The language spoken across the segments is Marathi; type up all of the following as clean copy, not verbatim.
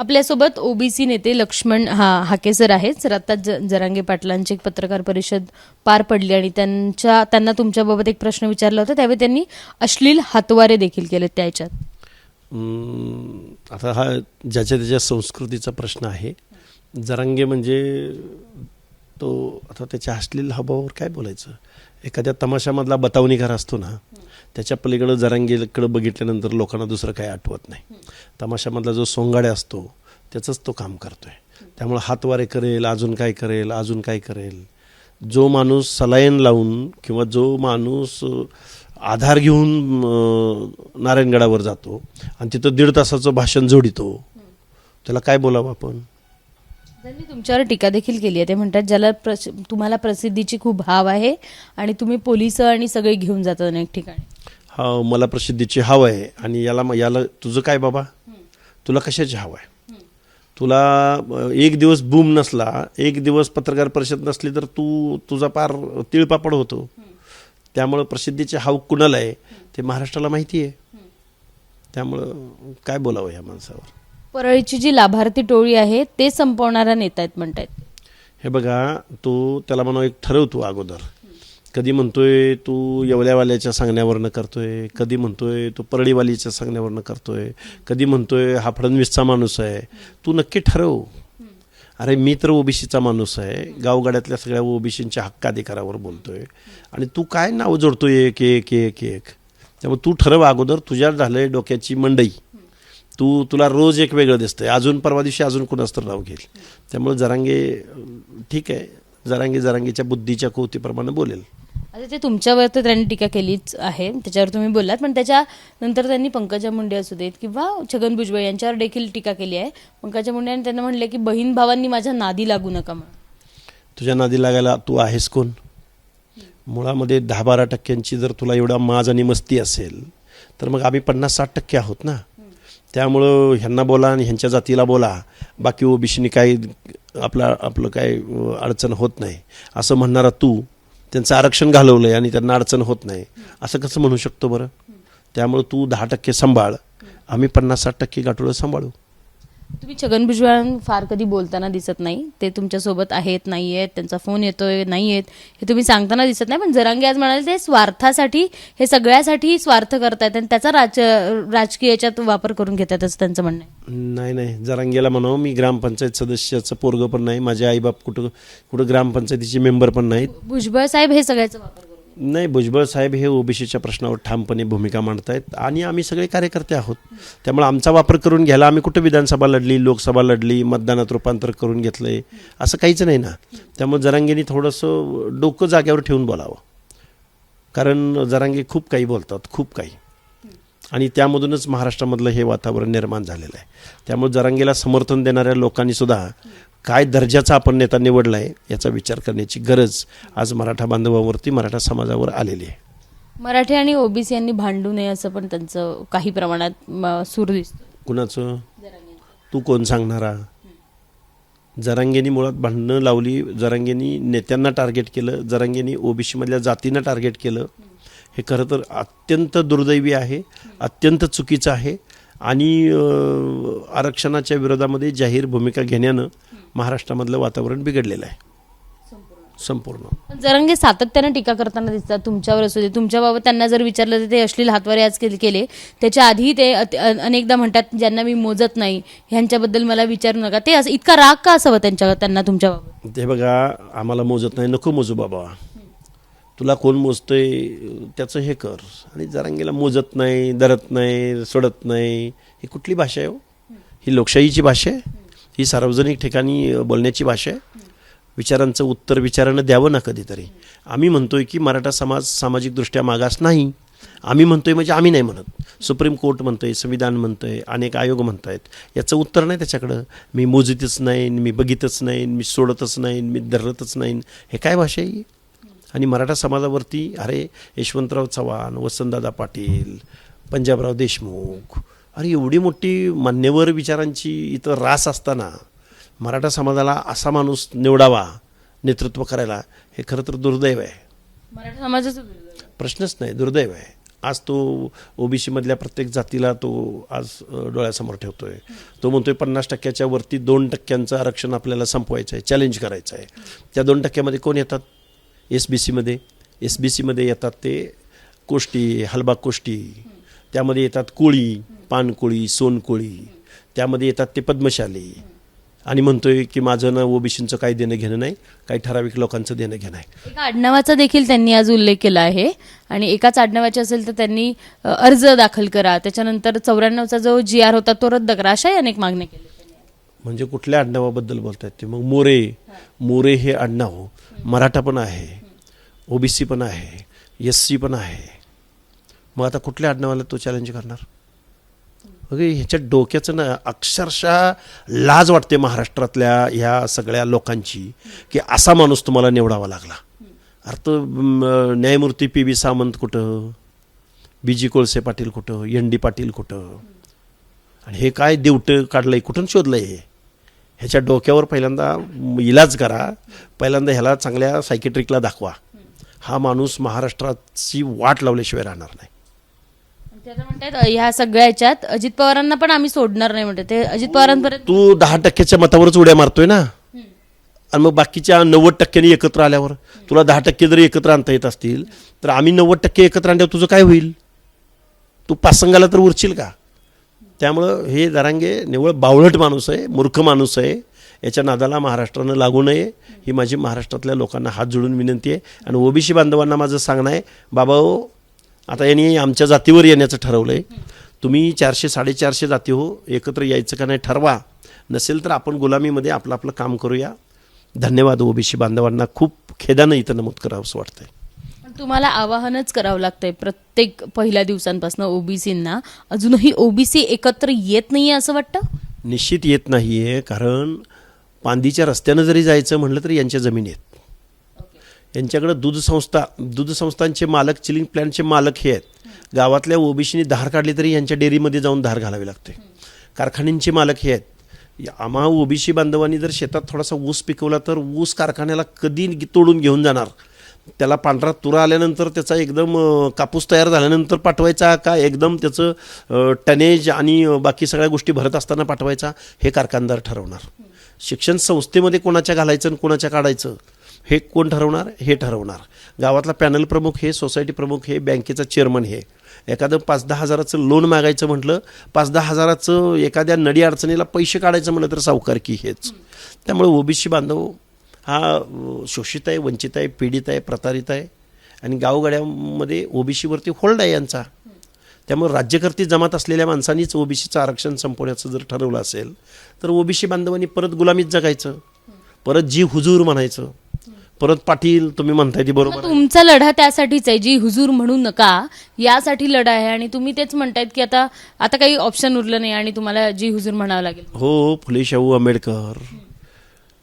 आपल्यासोबत ओबीसी नेते लक्ष्मण हाकेसर आहेत. सर, आता जरांगे पाटलांची एक पत्रकार परिषद पार पडली आणि त्यांना तुमच्याबाबत एक प्रश्न विचारला होता, त्यावेळी त्यांनी अश्लील हातवारे देखील केले त्याच्यात. आता हा ज्याच्या त्याच्या संस्कृतीचा प्रश्न आहे. जरांगे म्हणजे तो आता त्याच्या अश्लील हावभावावर काय बोलायचं. एखाद्या तमाशामधला बतावणीकार असतो ना, त्याच्या पलीकडं जरांगेकडं बघितल्यानंतर लोकांना दुसरं काही आठवत नाही. तमाशामधला जो सोंगाड्या असतो त्याचंच तो काम करतोय. त्यामुळं हातवारे करेल, अजून काय करेल, अजून काय करेल. जो माणूस सलाईन लावून किंवा जो माणूस आधार घेऊन नारायणगडावर जातो आणि तिथं 1.5 तासाचं भाषण जोडितो, त्याला काय बोलावं आपण. त्यांनी तुमच्यावर टीका देखील केली आहे. ते म्हणतात ज्याला तुम्हाला प्रसिद्धीची खूप हाव आहे आणि तुम्ही पोलिस आणि सगळे घेऊन जातात अनेक ठिकाणी. हा, मला प्रसिद्धीची हाव आहे आणि याला तुझं काय बाबा, तुला कशाची हाव आहे. तुला एक दिवस बूम नसला, एक दिवस पत्रकार परिषद नसली तर तुझा पार तिळपापड होतो. त्यामुळं प्रसिद्धीचे हाव कुणाला आहे ते महाराष्ट्राला माहिती आहे. त्यामुळं काय बोलावं ह्या माणसावर. परळीची जी लाभार्थी टोळी आहे ते संपवणारा नेता आहेत म्हणतायत. हे बघा, त्याला म्हणा एक ठरवतो अगोदर. कधी म्हणतोय तू येवल्यावाल्याच्या सांगण्यावरनं करतोय, कधी म्हणतोय तू परळीवालीच्या सांगण्यावरनं करतोय, कधी म्हणतोय हा फडणवीसचा माणूस आहे. तू नक्की ठरव. अरे मी तर ओबीसीचा माणूस आहे, गावगाड्यातल्या सगळ्या ओबीसींच्या हक्काधिकारावर बोलतोय आणि तू काय नाव जोडतोय एक एक एक एक. त्यामुळे तू ठरव अगोदर. तुझ्या झालंय डोक्याची मंडई. तुला रोज एक वेगळं दिसतंय. अजून परवा दिवशी अजून कुणाच तर नाव घेईल. त्यामुळे जरांगे ठीक आहे, जरांगेच्या बुद्धीच्या कोतीप्रमाणे बोलेल. आता ते तुमच्यावर तर त्यांनी टीका केलीच आहे, त्याच्यावर तुम्ही बोललात, पण त्याच्यानंतर त्यांनी पंकजा मुंडे असू देत किंवा छगन भुजबळ यांच्यावर देखील टीका केली आहे. पंकजा मुंडे यांनी त्यांना म्हणले की बहीण भावांनी माझ्या नादी लागू नका म्हणून. तुझ्या नादी लागायला तू आहेस कोण. मुळामध्ये 10-12% जर तुला एवढा माज आणि मस्ती असेल तर मग आम्ही 50-60% आहोत ना. त्यामुळं ह्यांना बोला आणि ह्यांच्या जातीला बोला, बाकी ओबीसीनी काही आपलं काय अडचण होत नाही असं म्हणणारा तू त्यांचं आरक्षण घालवलं आहे आणि त्यांना अडचण होत नाही असं कसं म्हणू शकतो बरं. त्यामुळं तू 10% सांभाळ, आम्ही 50-60% गाठोडं सांभाळू. तुम्ही छगन भुजबळ फार कधी बोलताना दिसत नाही. ते तुमच्यासोबत आहेत नाही आहेत, त्यांचा फोन येतोय नाही आहेत, हे तुम्ही सांगताना दिसत नाही. पण जरांगे आज म्हणाले ते स्वार्थासाठी, हे सगळ्यासाठी स्वार्थ करतायत आणि त्याचा राजकीय याच्यात वापर करून घेतात असं त्यांचं म्हणणं आहे. नाही, जरांगेला म्हणावं मी ग्रामपंचायत सदस्याचं पोरगं पण नाही, माझे आईबाप कुठं ग्रामपंचायतीचे मेंबर पण नाहीत. भुजबळ साहेब हे सगळ्याचा वापर नाही, भुजबळ साहेब हे ओबीसीच्या प्रश्नावर ठामपणे भूमिका मांडतायत आणि आम्ही सगळे कार्यकर्ते आहोत. त्यामुळे आमचा वापर करून घ्यायला आम्ही कुठं विधानसभा लढली, लोकसभा लढली, मतदानात रूपांतर करून घेतलंय असं काहीच नाही ना. त्यामुळे जरांगेनी थोडंसं डोकं जाग्यावर ठेवून बोलावं. कारण जरांगे खूप काही बोलतात, खूप काही, आणि त्यामधूनच महाराष्ट्रामधलं हे वातावरण निर्माण झालेलं आहे. त्यामुळे जरांगेला समर्थन देणाऱ्या लोकांनी सुद्धा काय दर्जाचा आपण नेता निवडला आहे याचा विचार करण्याची गरज आज मराठा बांधवांवरती, मराठा समाजावर आलेली आहे. मराठी आणि ओबीसी यांनी भांडू नये असं पण त्यांचं काही प्रमाणात सूर दिसतो. कुणाचं? तू कोण सांगणारा. जरांगेनी मुळात भांडणं लावली, जरांगेनी नेत्यांना टार्गेट केलं, जरांगेनी ओबीसीमधल्या जातींना टार्गेट केलं. हे खरं तर अत्यंत दुर्दैवी आहे, अत्यंत चुकीचं आहे आणि आरक्षणाच्या विरोधामध्ये जाहीर भूमिका घेण्यानं महाराष्ट्रामधलं वातावरण बिघडलेलं आहे संपूर्ण. जरांगे सातत्यानं टीका करताना दिसतात तुमच्यावर असू दे, तुमच्याबाबत त्यांना जर विचारलं तर ते अश्लील हातवारे आज केले. त्याच्या आधी ते अनेकदा म्हणतात ज्यांना मी मोजत नाही ह्यांच्याबद्दल मला विचारू नका. ते असं इतका राग का असावं त्यांना तुमच्याबाबत. ते बघा, आम्हाला मोजत नाही, नको मोजू बाबा. तुला कोण मोजतंय त्याचं हे कर. आणि जरांगेला मोजत नाही, धरत नाही, सोडत नाही, ही कुठली भाषा आहे हो. ही लोकशाहीची भाषा आहे, ही सार्वजनिक ठिकाणी बोलण्याची भाषा आहे. विचारांचं उत्तर विचारानं द्यावं ना कधीतरी. आम्ही म्हणतोय की मराठा समाज सामाजिकदृष्ट्या मागास नाही. आम्ही म्हणतोय म्हणजे आम्ही नाही म्हणत. सुप्रीम कोर्ट म्हणतंय, संविधान म्हणतंय, अनेक आयोग म्हणत आहेत. याचं उत्तर नाही त्याच्याकडं. मी मोजितच नाही, मी बघितच नाही, मी सोडतच नाही, मी धरतच नाही, हे काय भाषा आहे. आणि मराठा समाजावरती अरे यशवंतराव चव्हाण, वसंतदादा पाटील, पंजाबराव देशमुख, अरे एवढी मोठी मान्यवर विचारांची इथं रास असताना मराठा समाजाला असा माणूस निवडावा नेतृत्व करायला, हे खरं तर दुर्दैव आहे. मराठा समाजाचं प्रश्नच नाही, दुर्दैव आहे. आज तो ओबीसी मधल्या प्रत्येक जातीला तो आज डोळ्यासमोर ठेवतोय. तो म्हणतोय 50% वरती 2% आरक्षण आपल्याला संपवायचं आहे, चॅलेंज करायचं आहे. त्या 2% कोण येतात? एसबीसी मध्ये येतात ते कोष्टी, हलबा कोष्टी, त्यामध्ये येतात कोळी, पानकोळी, सोनकोळी, त्यामध्ये येतात ते पद्मशाली. आणि म्हणतोय की माझं ना ओबीसींचं काही देणं घेणं नाही, काही ठराविक लोकांचं देणं घेणं आहे. एका आडनावाचा देखील त्यांनी आज उल्लेख केला आहे आणि एकाच आडनावाचे असेल तर त्यांनी अर्ज दाखल करा, त्याच्यानंतर 94चा जो GR होता तो रद्द करा, अशाही अनेक मागण्या केल्या. म्हणजे कुठल्या आडनावाबद्दल बोलतायत ते? मग मोरे हे आडनाव मराठा पण आहे, ओबीसी पण आहे, SC पण आहे. मग आता कुठल्या आडनावाला तो चॅलेंज करणार? ह्याच्या डोक्याचं ना अक्षरशः लाज वाटते महाराष्ट्रातल्या ह्या सगळ्या लोकांची की असा माणूस तुम्हाला निवडावा लागला. अर्थ न्यायमूर्ती PB सावंत कुठं, BG कोळसे पाटील कुठं, ND पाटील कुठं, आणि हे काय देवटं काढलंय, कुठून शोधलंय हे? ह्याच्या डोक्यावर पहिल्यांदा इलाज करा, पहिल्यांदा ह्याला चांगल्या सायकेट्रिकला दाखवा. हा माणूस महाराष्ट्राची वाट लावल्याशिवाय राहणार नाही. ते आता म्हणतात ह्या सगळ्या ह्याच्यात अजित पवारांना पण आम्ही सोडणार नाही म्हणते. ते अजित पवारांपर्यंत तू 10% मतावरच उड्या मारतोय ना, आणि मग बाकीच्या 90% एकत्र आल्यावर तुला 10% जरी एकत्र आणता येत असतील तर आम्ही 90% एकत्र आणल्यावर तुझं काय होईल? तू पासंगाला तर उरशील का? त्यामुळं हे जरांगे निव्वळ बावळट माणूस आहे, मूर्ख माणूस आहे. याच्या नादाला महाराष्ट्रानं लागू नये ही माझी महाराष्ट्रातल्या लोकांना हात जोडून विनंती आहे. आणि ओबीसी बांधवांना माझं सांगणं आहे, बाबा हो, आता यांनी आमच्या जातीवर येण्याचं ठरवलं आहे. तुम्ही 400-450 जाती हो, एकत्र यायचं का नाही ठरवा. नसेल तर आपण गुलामीमध्ये आपलं आपलं काम करूया. धन्यवाद. ओबीसी बांधवांना खूप खेदानं इथं नमूद करावं असं वाटतंय. तुम्हाला आवाहनच करावं लागतंय प्रत्येक पहिल्या दिवसांपासून ओबीसींना. अजूनही ओबीसी एकत्र येत नाहीये असं वाटतं? निश्चित येत नाही आहे, कारण पांदीच्या रस्त्यानं जरी जायचं म्हटलं तरी यांच्या जमिनी आहेत. यांच्याकडं दूध संस्थांचे मालक, चिलिंग प्लॅन्टचे मालक हे आहेत. गावातल्या ओबीसीने धार काढली तरी यांच्या डेअरीमध्ये जाऊन धार घालावी लागते. कारखान्यांचे मालक हे आहेत. आम्हा ओबीसी बांधवांनी जर शेतात थोडासा ऊस पिकवला तर ऊस कारखान्याला कधी तोडून घेऊन जाणार? त्याला पांढरा तुरा आल्यानंतर त्याचा एकदम कापूस तयार झाल्यानंतर पाठवायचा का एकदम त्याचं टनेज आणि बाकी सगळ्या गोष्टी भरत असताना पाठवायचा? हे कारखानदार ठरवणार. शिक्षण संस्थेमध्ये कोणाच्या घालायचं आणि कोणाच्या काढायचं हे कोण ठरवणार? हे ठरवणार. गावातला पॅनल प्रमुख हे, सोसायटी प्रमुख हे, बँकेचा चेअरमन हे. एखादं 5-10 हजाराचं लोन मागायचं म्हटलं, 5-10 हजाराचं एखाद्या नडी अडचणीला पैसे काढायचं म्हटलं तर सावकारकी हेच. त्यामुळे ओबीसी बांधव हा शोषित आहे, वंचित आहे, पीडित आहे, प्रतारित आहे. आणि गावगाड्यामध्ये ओबीसीवरती होल्ड आहे यांचा. त्यामुळे राज्यकर्ती जमात असलेल्या माणसांनीच ओबीसीचं आरक्षण संपवण्याचं जर ठरवलं असेल तर ओबीसी बांधवांनी परत गुलामीत जगायचं, परत जी हुजूर म्हणायचं, परत पाटील तुम्ही म्हणताय ती बरोबर. तुमचा लढा त्यासाठीच आहे, जी हुजूर म्हणू नका यासाठी लढा आहे. आणि तुम्ही तेच म्हणतायत की आता काही ऑप्शन उरलं नाही आणि तुम्हाला जी हुजूर म्हणावं लागेल. हो, फुले शाहू आंबेडकर,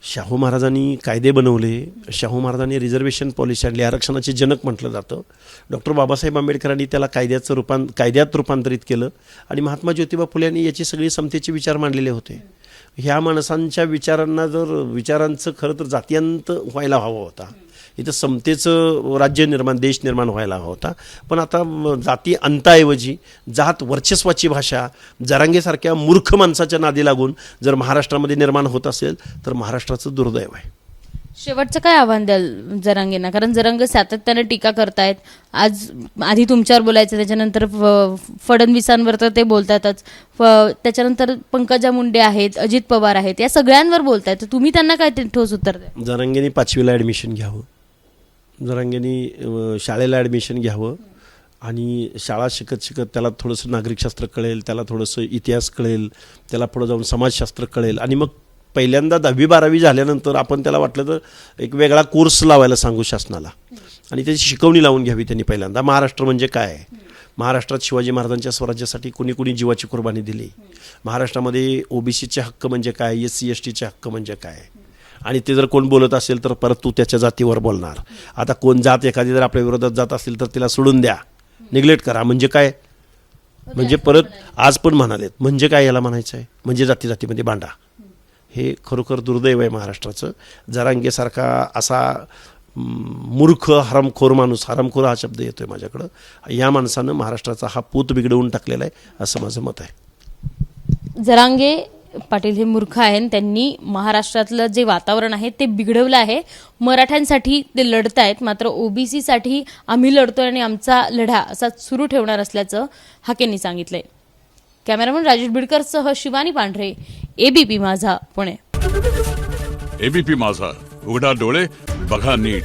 शाहू महाराजांनी कायदे बनवले, शाहू महाराजांनी रिझर्वेशन पॉलिसी आणली, आरक्षणाचे जनक म्हटलं जातं. डॉक्टर बाबासाहेब आंबेडकरांनी त्याला कायद्यात रूपांतरित केलं. आणि महात्मा ज्योतिबा फुले यांनी याची सगळी समतेचे विचार मांडलेले होते. ह्या माणसांच्या विचारांचं खरं तर जातीयांत व्हायला हवं होता. इथं समतेचं राज्य निर्माण, देश निर्माण व्हायला हवा होता. पण आता जाती अंताऐवजी जात वर्चस्वाची भाषा जरांगेसारख्या मूर्ख माणसाच्या नादी लागून जर महाराष्ट्रामध्ये निर्माण होत असेल तर महाराष्ट्राचं दुर्दैव आहे. शेवटचं काय आव्हान द्याल जरांगेंना? कारण जरांगे सातत्याने टीका करतायत. आधी तुमच्यावर बोलायचं, त्याच्यानंतर फडणवीसांवर तर ते बोलतातच, त्याच्यानंतर पंकजा मुंडे आहेत, अजित पवार आहेत, या सगळ्यांवर बोलतायत. तर तुम्ही त्यांना काय ठोस उत्तर द्या? जरांगेंनी 5वीला ॲडमिशन घ्यावं, जरांगेंनी शाळेला ॲडमिशन घ्यावं. आणि शाळा शिकत शिकत त्याला थोडंसं नागरिकशास्त्र कळेल, त्याला थोडंसं इतिहास कळेल, त्याला पुढं जाऊन समाजशास्त्र कळेल. आणि मग पहिल्यांदा 10वी-12वी झाल्यानंतर आपण त्याला वाटलं तर एक वेगळा कोर्स लावायला सांगू शासनाला आणि त्याची शिकवणी लावून घ्यावी त्यांनी. पहिल्यांदा महाराष्ट्र म्हणजे काय, महाराष्ट्रात शिवाजी महाराजांच्या स्वराज्यासाठी कुणी कुणी जीवाची कुर्बानी दिली, महाराष्ट्रामध्ये ओबीसीचे हक्क म्हणजे काय, SC STचे हक्क म्हणजे काय. आणि ते जर कोण बोलत असेल तर परत तू त्याच्या जातीवर बोलणार. आता कोण जात एखादी जर आपल्या विरोधात जात असेल तर तिला सोडून द्या, निग्लेक्ट करा. म्हणजे काय, म्हणजे परत आज पण म्हणालेत म्हणजे काय याला म्हणायचं आहे, म्हणजे जातीमध्ये भांडा. हे खरोखर दुर्दैव आहे महाराष्ट्राचं. जरांगेसारखा असा मूर्ख हरामखोर माणूस, हरामखोर हा शब्द येतोय माझ्याकडं, या माणसानं महाराष्ट्राचा हा पूत बिघडवून टाकलेला आहे असं माझं मत आहे. जरांगे पाटील हे मूर्ख आहे आणि त्यांनी महाराष्ट्रातलं जे वातावरण आहे ते बिघडवलं आहे. मराठ्यांसाठी ते लढत आहेत, मात्र ओबीसीसाठी आम्ही लढतोय आणि आमचा लढा असा सुरू ठेवणार असल्याचं हाकेंनी सांगितलंय. कॅमेरामन राजेश बिडकरसह शिवानी पांढरे, एबीपी माझा, पुणे. एबीपी माझा, उघडा डोळे बघा नीट.